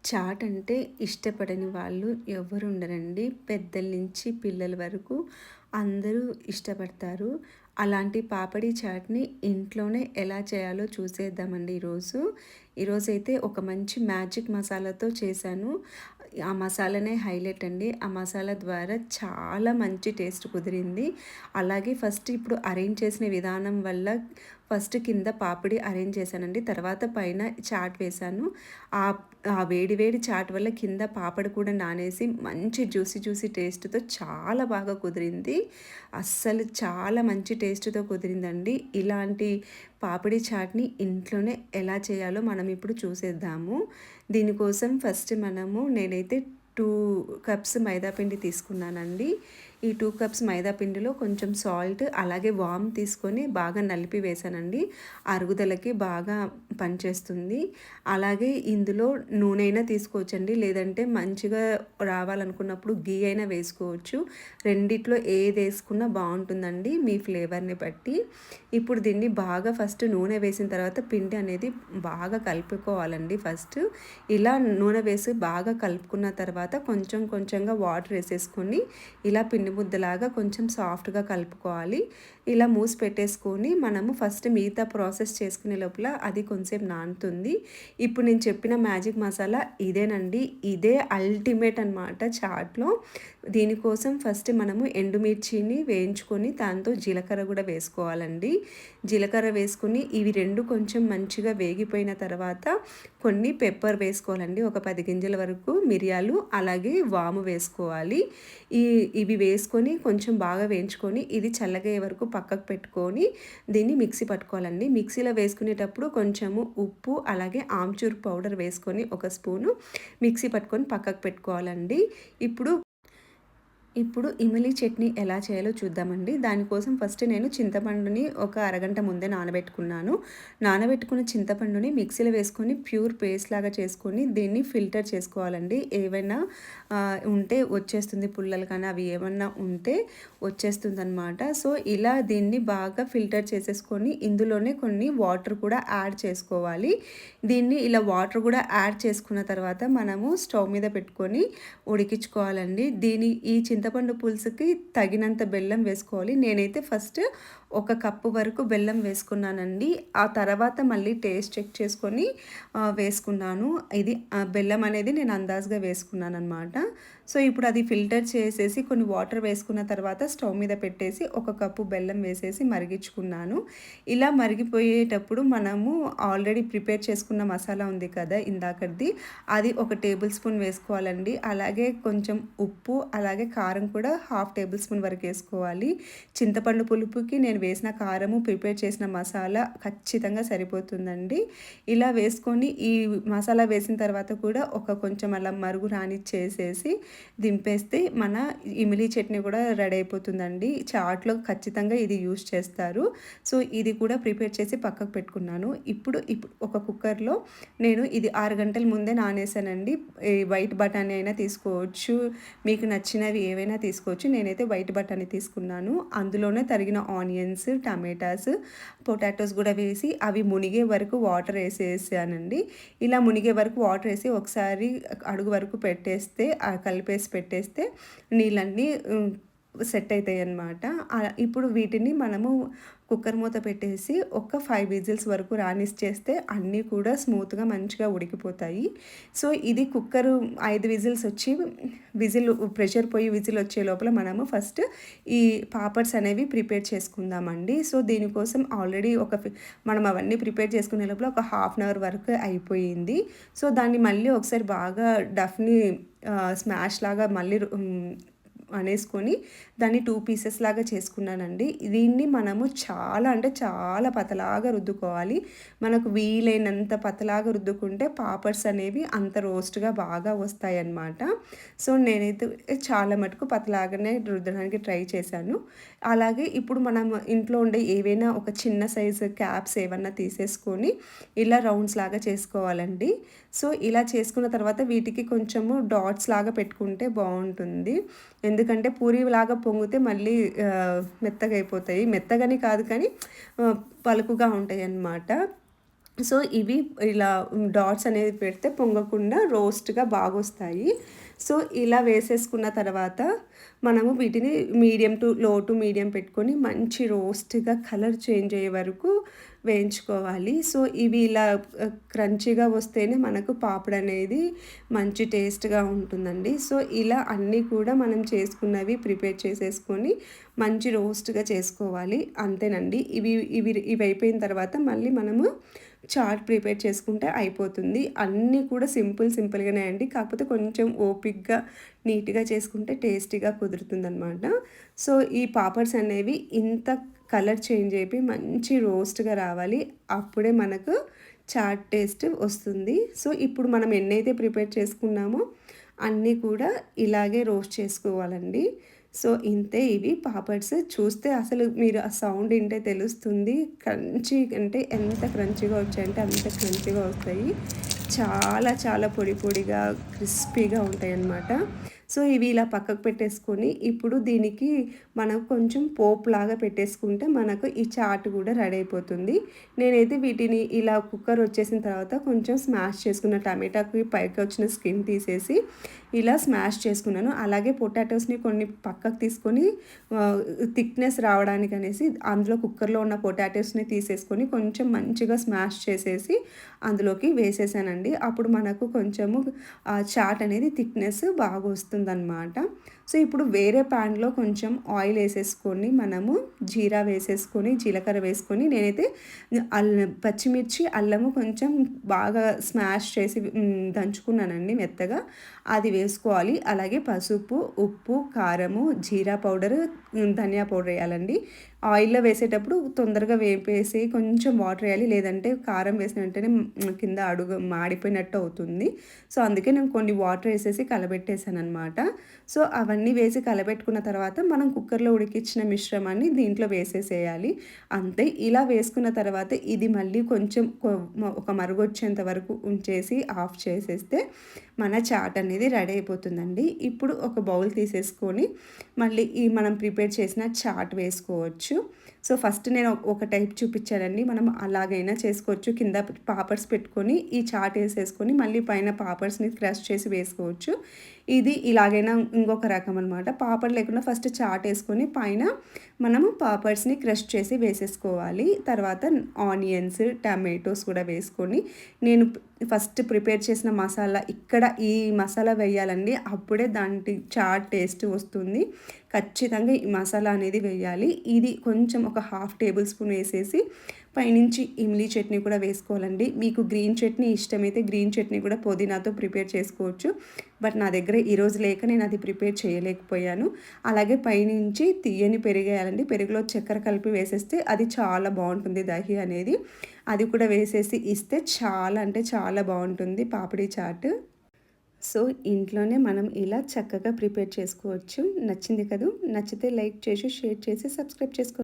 Chat అంటే ఇష్టపడని వాళ్ళు ఎవ్వరు ఉండరండి. పెద్దల నుంచి పిల్లల వరకు అందరూ ఇష్టపడతారు. అలాంటి పాపడి చాట్‌ని ఇంట్లోనే ఎలా చేయాలో చూసేద్దామండి ఈరోజు. ఈరోజైతే ఒక మంచి మ్యాజిక్ మసాలాతో చేశాను. ఆ మసాలానే హైలైట్ అండి. ఆ మసాలా ద్వారా చాలా మంచి టేస్ట్ కుదిరింది. అలాగే ఫస్ట్ ఇప్పుడు అరేంజ్ చేసిన విధానం వల్ల ఫస్ట్ కింద పాపిడి అరేంజ్ చేశానండి. తర్వాత పైన చాట్ వేశాను. ఆహ్, ఆ వేడి వేడి చాట్ వల్ల కింద పాపడి కూడా నానేసి మంచి జ్యూసీ జ్యూసీ టేస్ట్‌తో చాలా బాగా కుదిరింది. అస్సలు చాలా మంచి టేస్ట్‌తో కుదిరిందండి. ఇలాంటి పాపిడి చాట్‌ని ఇంట్లోనే ఎలా చేయాలో మనం ఇప్పుడు చూసేద్దాము. దీనికోసం ఫస్ట్ నేనైతే 2 కప్స్ మైదా పిండి తీసుకున్నానండి. ఈ 2 కప్స్ మైదా పిండిలో కొంచెం సాల్ట్ అలాగే వామ్ తీసుకొని బాగా నలిపి వేశానండి. అరుగుదలకి బాగా పనిచేస్తుంది. అలాగే ఇందులో నూనె అయినా తీసుకోవచ్చండి. లేదంటే మంచిగా రావాలనుకున్నప్పుడు ఘీ అయినా వేసుకోవచ్చు. రెండిట్లో ఏదేసుకున్నా బావుంటుందండి మీ ఫ్లేవర్‌ని బట్టి. ఇప్పుడు దీన్ని బాగా ఫస్ట్ నూనె వేసిన తర్వాత పిండి అనేది బాగా కలుపుకోవాలండి ఫస్ట్. ఇలా నూనె వేసి బాగా కలుపుకున్న తర్వాత కొంచెం కొంచెంగా వాటర్ వేసేసుకొని ఇలా పిండి ముద్దలాగా కొంచెం సాఫ్ట్‌గా కలుపుకోవాలి. ఇలా మూసి పెట్టేసుకొని మనము ఫస్ట్ మిగతా ప్రాసెస్ చేసుకునే లోపల అది కొంసేపు నానుతుంది. ఇప్పుడు నేను చెప్పిన మ్యాజిక్ మసాలా ఇదేనండి. ఇదే అల్టిమేట్ అనమాట చాట్‌లో. దీనికోసం ఫస్ట్ మనము ఎండుమిర్చిని వేయించుకొని దాంతో జీలకర్ర కూడా వేసుకోవాలండి. జీలకర్ర వేసుకొని ఇవి 2 కొంచెం మంచిగా వేగిపోయిన తర్వాత కొన్ని పెప్పర్ వేసుకోవాలండి. ఒక 10 గింజల వరకు మిరియాలు, అలాగే వాము వేసుకోవాలి. ఈ ఇవి వేసుకొని కొంచెం బాగా వేయించుకొని ఇది చల్లగయ్యే వరకు పక్కకు పెట్టుకొని దీన్ని మిక్సీ పట్టుకోవాలండి. మిక్సీలో వేసుకునేటప్పుడు కొంచెము ఉప్పు, అలాగే ఆమ్చూర్ పౌడర్ వేసుకొని ఒక స్పూను మిక్సీ పట్టుకొని పక్కకు పెట్టుకోవాలండి. ఇప్పుడు ఇప్పుడు ఇమిలి చట్నీ ఎలా చేయాలో చూద్దామండి. దానికోసం ఫస్ట్ నేను చింతపండుని ఒక అరగంట ముందే నానబెట్టుకున్నాను. నానబెట్టుకున్న చింతపండుని మిక్సీలో వేసుకొని ప్యూర్ పేస్ట్ లాగా చేసుకొని దీన్ని ఫిల్టర్ చేసుకోవాలండి. ఏవైనా ఉంటే వచ్చేస్తుంది, పుల్లలు కానీ అవి ఏమన్నా ఉంటే వచ్చేస్తుందనమాట. సో, ఇలా దీన్ని బాగా ఫిల్టర్ చేసేసుకొని ఇందులోనే కొన్ని వాటర్ కూడా యాడ్ చేసుకోవాలి. దీన్ని ఇలా వాటర్ కూడా యాడ్ చేసుకున్న తర్వాత మనము స్టవ్ మీద పెట్టుకొని ఉడికించుకోవాలండి. ఈ చింతపండు పులుసుకి తగినంత బెల్లం వేసుకోవాలి. నేనైతే ఫస్ట్ ఒక కప్పు వరకు బెల్లం వేసుకున్నానండి. ఆ తర్వాత మళ్ళీ టేస్ట్ చెక్ చేసుకొని వేసుకున్నాను. ఇది బెల్లం అనేది నేను అందాజుగా వేసుకున్నాననమాట. సో, ఇప్పుడు అది ఫిల్టర్ చేసేసి కొన్ని వాటర్ వేసుకున్న తర్వాత స్టవ్ మీద పెట్టేసి ఒక కప్పు బెల్లం వేసేసి మరిగించుకున్నాను. ఇలా మరిగిపోయేటప్పుడు మనము ఆల్రెడీ ప్రిపేర్ చేసుకున్న మసాలా ఉంది కదా ఇందాకటిది, అది ఒక టేబుల్ స్పూన్ వేసుకోవాలండి. అలాగే కొంచెం ఉప్పు, అలాగే కారం కూడా హాఫ్ టేబుల్ స్పూన్ వరకు వేసుకోవాలి. చింతపండు పులుపుకి నేను వేసిన కారము, ప్రిపేర్ చేసిన మసాలా ఖచ్చితంగా సరిపోతుందండి. ఇలా వేసుకొని ఈ మసాలా వేసిన తర్వాత కూడా కొంచెం అలా మరుగు రానిచ్చేసేసి దింపేస్తే మన ఇమిలీ చట్నీ కూడా రెడీ అయిపోతుందండి. చాట్‌లో ఖచ్చితంగా ఇది యూజ్ చేస్తారు. సో, ఇది కూడా ప్రిపేర్ చేసి పక్కకు పెట్టుకున్నాను. ఇప్పుడు ఒక కుక్కర్‌లో నేను ఇది 6 గంటల ముందే నానేసానండి. ఈ వైట్ బఠానీ అయినా తీసుకోవచ్చు. మీకు నచ్చినవి ఏవైనా తీసుకోవచ్చు. నేనైతే వైట్ బఠానీ తీసుకున్నాను. అందులోనే తరిగిన ఆనియన్స్, టమాటాస్, పొటాటోస్ కూడా వేసి అవి మునిగే వరకు వాటర్ ఏసేసానండి. ఇలా మునిగే వరకు వాటర్ ఏసి ఒకసారి అడుగు వరకు పెట్టేస్తే కలిపేసి పెట్టేస్తే నీళ్ళన్నీ సెట్ అయితాయన్నమాట. ఇప్పుడు వీటిని మనము కుక్కర్ మూత పెట్టేసి ఒక 5 విజిల్స్ వరకు రానిచ్చేస్తే అన్నీ కూడా స్మూత్‌గా మంచిగా ఉడికిపోతాయి. సో, ఇది కుక్కరు 5 విజిల్స్ వచ్చి ప్రెషర్ పోయి విజిల్ వచ్చే లోపల మనము ఫస్ట్ ఈ పాపడ్స్ అనేవి ప్రిపేర్ చేసుకుందామండి. సో, దీనికోసం ఆల్రెడీ మనం అవన్నీ ప్రిపేర్ చేసుకునే లోపల ఒక హాఫ్ అన్ అవర్ వరకు అయిపోయింది. సో, దాన్ని మళ్ళీ ఒకసారి బాగా డఫ్‌ని స్మాష్ లాగా మళ్ళీ అనేసుకొని దాన్ని 2 పీసెస్ లాగా చేసుకున్నానండి. దీన్ని మనము చాలా అంటే చాలా పతలాగా రుద్దుకోవాలి. మనకు వీలైనంత పతలాగా రుద్దుకుంటే పాపడ్స్ అనేవి అంత రోస్ట్‌గా బాగా వస్తాయన్నమాట. సో, నేనైతే చాలా మటుకు పతలాగానే రుద్దడానికి ట్రై చేశాను. అలాగే ఇప్పుడు మనం ఇంట్లో ఉండే ఏవైనా ఒక చిన్న సైజు క్యాప్స్ ఏవన్నా తీసేసుకొని ఇలా రౌండ్స్ లాగా చేసుకోవాలండి. సో, ఇలా చేసుకున్న తర్వాత వీటికి కొంచెము డాట్స్ లాగా పెట్టుకుంటే బావుంటుంది. ఎందుకంటే పూరీలాగా పొంగితే మళ్ళీ మెత్తగా అయిపోతాయి. మెత్తగని కాదు కానీ పలుకుగా ఉంటాయన్నమాట. సో, ఇవి ఇలా డాట్స్ అనేది పెడితే పొంగకుండా రోస్ట్‌గా బాగొస్తాయి. సో, ఇలా వేసేసుకున్న తర్వాత మనము వీటిని లో టు మీడియం పెట్టుకొని మంచి రోస్ట్‌గా కలర్ చేంజ్ అయ్యే వరకు వేయించుకోవాలి. సో, ఇవి ఇలా క్రంచీగా వస్తేనే మనకు పాపడనేది మంచి టేస్ట్‌గా ఉంటుందండి. సో, ఇలా అన్నీ కూడా మనం చేసుకున్నవి ప్రిపేర్ చేసేసుకొని మంచి రోస్ట్‌గా చేసుకోవాలి. అంతేనండి. ఇవయిపోయిన తర్వాత మళ్ళీ మనము చాట్ ప్రిపేర్ చేసుకుంటే అయిపోతుంది. అన్నీ కూడా సింపుల్‌గానే అండి. కాకపోతే కొంచెం ఓపికగా, నీట్‌గా చేసుకుంటే టేస్టీగా కుదురుతుందనమాట. సో, ఈ పాపడ్స్ అనేవి ఇంత కలర్ చేంజ్ అయిపోయి మంచి రోస్ట్‌గా రావాలి. అప్పుడే మనకు చాట్ టేస్ట్ వస్తుంది. సో, ఇప్పుడు మనం ఎన్నైతే ప్రిపేర్ చేసుకున్నామో అన్నీ కూడా ఇలాగే రోస్ట్ చేసుకోవాలండి. సో, ఇంతే ఇవి పాపడ్స్. చూస్తే అసలు మీరు ఆ సౌండ్ ఇంటే తెలుస్తుంది. క్రంచీ అంటే ఎంత క్రంచీగా వచ్చాయంటే అంత క్రంచీగా వస్తాయి. చాలా చాలా పొడిగా, క్రిస్పీగా ఉంటాయన్నమాట. సో, ఇవి ఇలా పక్కకు పెట్టేసుకొని, ఇప్పుడు దీనికి మనం కొంచెం పోపులాగా పెట్టేసుకుంటే మనకు ఈ చాట్ కూడా రెడీ అయిపోతుంది. నేనైతే వీటిని ఇలా కుక్కర్ వచ్చేసిన తర్వాత కొంచెం స్మాష్ చేసుకున్న టమాటాకి పైకి వచ్చిన స్కిన్ తీసేసి ఇలా స్మాష్ చేసుకున్నాను. అలాగే పొటాటోస్‌ని కొన్ని పక్కకు తీసుకొని థిక్‌నెస్ రావడానికనేసి అందులో కుక్కర్‌లో ఉన్న పొటాటోస్‌ని తీసేసుకొని కొంచెం మంచిగా స్మాష్ చేసేసి అందులోకి వేసేసానండి. అప్పుడు మనకు కొంచెము చాట్ అనేది థిక్‌నెస్ బాగొస్తుందనమాట. సో, ఇప్పుడు వేరే ప్యాన్‌లో కొంచెం ఆయిల్ ఏసేసుకొని మనము జీరా వేసేసుకొని, జీలకర్ర వేసుకొని నేనైతే పచ్చిమిర్చి, అల్లము కొంచెం బాగా స్మాష్ చేసి దంచుకున్నానండి మెత్తగా. అది వేసుకోవాలి. అలాగే పసుపు, ఉప్పు, కారము, జీరా పౌడరు, ధనియా పౌడర్ ఎయాలండి. ఆయిల్‌లో వేసేటప్పుడు తొందరగా వేపేసి కొంచెం వాటర్ ఎయాలి. లేదంటే కారం వేసిన వెంటనే కింద అడుగు మాడిపోయినట్టు అవుతుంది. సో, అందుకే నేను కొన్ని వాటర్ ఏసేసి కలబెట్టేసాననమాట. సో, అవన్నీ వేసి కలబెట్టుకున్న తర్వాత మనం కుక్కర్‌లో ఉడికించిన మిశ్రమాన్ని దీంట్లో వేసేసేయాలి. అంతే. ఇలా వేసుకున్న తర్వాత ఇది మళ్ళీ కొంచెం ఒక మరుగొచ్చేంత వరకు ఉంచేసి ఆఫ్ చేసేస్తే మన చాట్ అనేది రెడీ అయిపోతుందండి. ఇప్పుడు ఒక బౌల్ తీసేసుకొని మళ్ళీ ఈ మనం ప్రిపేర్ చేసిన చాట్ వేసుకోవచ్చు. సో, ఫస్ట్ నేను ఒక టైప్ చూపించానండి. మనం అలాగైనా చేసుకోవచ్చు. కింద పాపడ్స్ పెట్టుకొని ఈ చాట్ ఏసేసుకొని మళ్ళీ పైన పాపడ్స్‌ని క్రష్ చేసి వేసుకోవచ్చు. ఇది ఇలాగైనా ఇంకొక రకం అనమాట. పాపడ్ లేకుండా ఫస్ట్ చాట్ ఏసుకొని పైన మనము పాపడ్స్‌ని క్రష్ చేసి వేసేసుకోవాలి. తర్వాత ఆనియన్స్, టమాటోస్ కూడా వేసుకొని నేను ఫస్ట్ ప్రిపేర్ చేసిన మసాలా ఇక్కడ ఈ మసాలా వేయాలండి. అప్పుడే దాంటి చాట్ టేస్ట్ వస్తుంది. ఖచ్చితంగా ఈ మసాలా అనేది వేయాలి. ఇది కొంచెం ఒక హాఫ్ టేబుల్ స్పూన్ వేసేసి పైనుంచి ఇమ్లీ చట్నీ కూడా వేసుకోవాలండి. మీకు గ్రీన్ చట్నీ ఇష్టమైతే గ్రీన్ చట్నీ కూడా పుదీనాతో ప్రిపేర్ చేసుకోవచ్చు. బట్ నా దగ్గర ఈరోజు లేక నేను అది ప్రిపేర్ చేయలేకపోయాను. అలాగే పైనుంచి తియ్యని పెరుగేయాలండి. పెరుగులో చక్కెర కలిపి వేసేస్తే అది చాలా బాగుంటుంది దహి అనేది. అది కూడా వేసేసి ఇస్తే చాలా అంటే చాలా బాగుంటుంది పాపడీ చాట్. సో, ఇంట్లోనే మనం ఇలా చక్కగా ప్రిపేర్ చేసుకోవచ్చు. నచ్చింది కదూ! నచ్చితే లైక్ చేసి, షేర్ చేసి, సబ్స్క్రైబ్ చేసుకోండి.